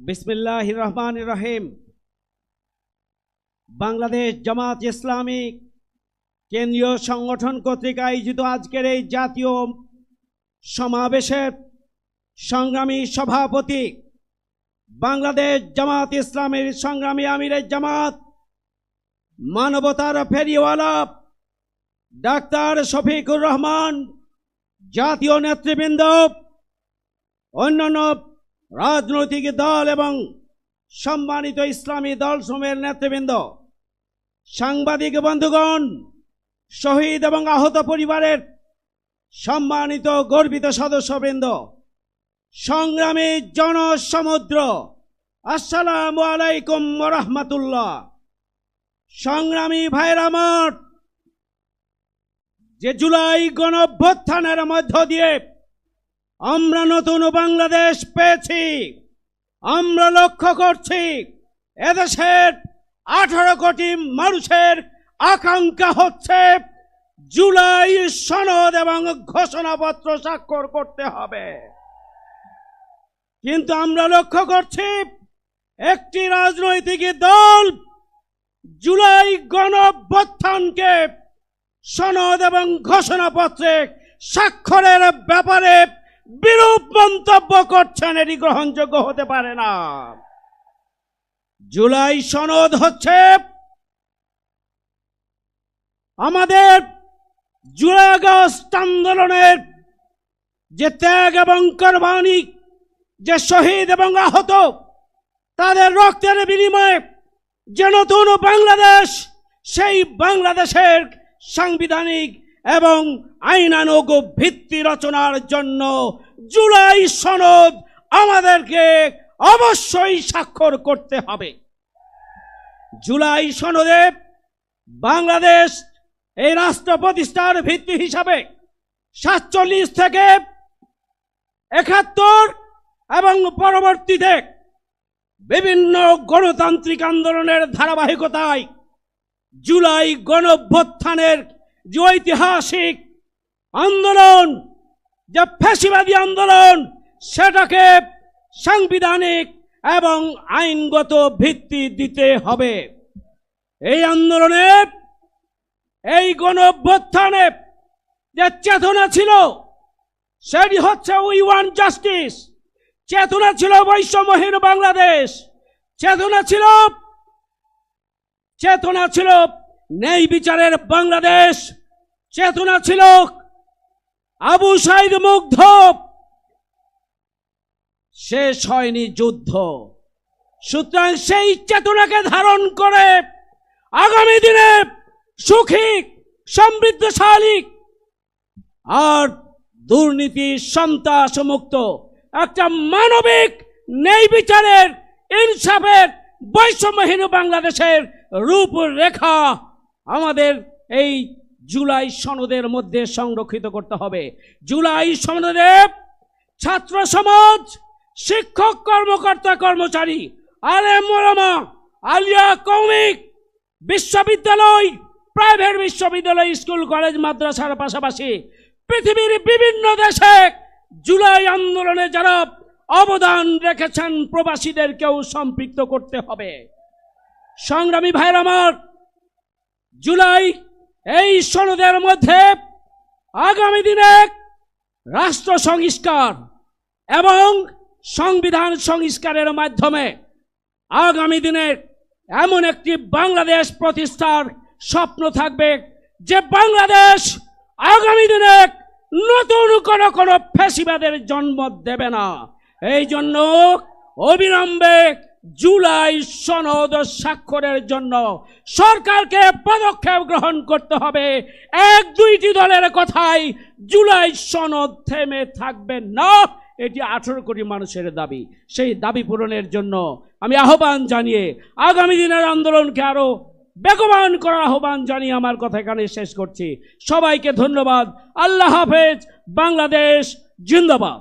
বিসমিল্লাহির রহমানির রহিম। বাংলাদেশ জামাত ইসলামী কেন্দ্রীয় সংগঠন কর্তৃক আয়োজিত আজকের এই জাতীয় সমাবেশের সংগ্রামী সভাপতি, বাংলাদেশ জামাত ইসলামের সংগ্রামী আমিরে জামাত, মানবতার ফেরিওয়ালা ডাক্তার শফিকুর রহমান, জাতীয় নেতৃবৃন্দ, অন্যান্য রাজনৈতিক দল এবং সম্মানিত ইসলামী দলসমূহের নেতৃবৃন্দ, সাংবাদিক বন্ধুগণ, শহীদ এবং আহত পরিবারের সম্মানিত গর্বিত সদস্যবৃন্দ, সংগ্রামী জনসমুদ্র, আসসালামু আলাইকুম ওয়া রাহমাতুল্লাহ। সংগ্রামী ভাইরা আমার, যে জুলাই গণঅভ্যুত্থানের মধ্য দিয়ে আমরা নতুন বাংলাদেশ পেয়েছি, আমরা লক্ষ্য করছি এদেশের 18 কোটি মানুষের আকাঙ্ক্ষা হচ্ছে জুলাই সনদ এবং ঘোষণাপত্র স্বাক্ষর করতে হবে। কিন্তু আমরা লক্ষ্য করছি একটি রাজনৈতিক দল জুলাই গণঅভ্যুত্থানকে সনদ এবং ঘোষণাপত্রে স্বাক্ষরের ব্যাপারে বিরূপ মন্তব্য করছেন। এটি গ্রহণযোগ্য হতে পারে না। জুলাই সনদ হচ্ছে আমাদের জুলাই আগস্ট আন্দোলনের যে ত্যাগ এবং কোরবানি, যে শহীদ এবং আহত, তাদের রক্তের বিনিময়ে যে নতুন বাংলাদেশ, সেই বাংলাদেশের সাংবিধানিক এবং আইনানুগ ভিত্তি রচনার জন্য জুলাই সনদ আমাদেরকে অবশ্যই স্বাক্ষর করতে হবে। জুলাই সনদে বাংলাদেশ এই রাষ্ট্র প্রতিষ্ঠার ভিত্তি হিসাবে 47 থেকে 71 এবং পরবর্তীতে বিভিন্ন গণতান্ত্রিক আন্দোলনের ধারাবাহিকতায় জুলাই গণঅভ্যুত্থানের যে ঐতিহাসিক আন্দোলন, যে ফ্যাসিবাদী আন্দোলন, সেটাকে সাংবিধানিক এবং আইনগত ভিত্তি দিতে হবে। এই আন্দোলনে, এই গণঅভ্যুত্থানে যে চেতনা ছিল, সেটি হচ্ছে উই ওয়ান্ট জাস্টিস। চেতনা ছিল বৈষম্যহীন বাংলাদেশ। চেতনা ছিল ন্যায় বিচারের বাংলাদেশ। চেতনা ছিল আবু সাইদ মুগ্ধ। শেষ হয়নি যুদ্ধ। সুতরাং সেই চেতনাকে ধারণ করে আগামী দিনে সুখী, সমৃদ্ধশালী আর দুর্নীতি সন্ত্রাস মুক্ত একটা মানবিক ন্যায় বিচারের, ইনসাফের, বৈষম্যহীন বাংলাদেশের রূপরেখা আমাদের এই জুলাই সনদের মধ্যে সংরক্ষিত করতে হবে। জুলাই সনদে ছাত্র সমাজ, শিক্ষক, কর্মকর্তা, কর্মচারী, আলেম ওলামা, আলিয়া, কওমিক, বিশ্ববিদ্যালয়, প্রাইভেট বিশ্ববিদ্যালয়, স্কুল, কলেজ, মাদ্রাসার পাশাপাশি পৃথিবীর বিভিন্ন দেশে জুলাই আন্দোলনে যারা অবদান রেখেছেন, প্রবাসীদেরকেও সম্পৃক্ত করতে হবে। সংগ্রামী ভাইরা আমার, জুলাই এই সনদের মধ্যে আগামী দিনে রাষ্ট্র সংস্কার এবং সংবিধান সংস্কারের মাধ্যমে আগামী দিনে এমন একটি বাংলাদেশ প্রতিষ্ঠার স্বপ্ন থাকবে, যে বাংলাদেশ আগামী দিনে নতুন কোনো ফ্যাসিবাদের জন্ম দেবে না। এই জন্য অবিলম্বে জুলাই সনদ স্বাক্ষরের জন্য সরকারকে পদক্ষেপ গ্রহণ করতে হবে। 1-2টি দলের কথাই জুলাই সনদ থেমে থাকবে না। এটি 18 কোটি মানুষের দাবি। সেই দাবি পূরণের জন্য আমি আহ্বান জানিয়ে আগামী দিনের আন্দোলনকে আরো বেগবান করার আহ্বান জানিয়ে আমার কথা এখানে শেষ করছি। সবাইকে ধন্যবাদ। আল্লাহ হাফেজ। বাংলাদেশ জিন্দাবাদ।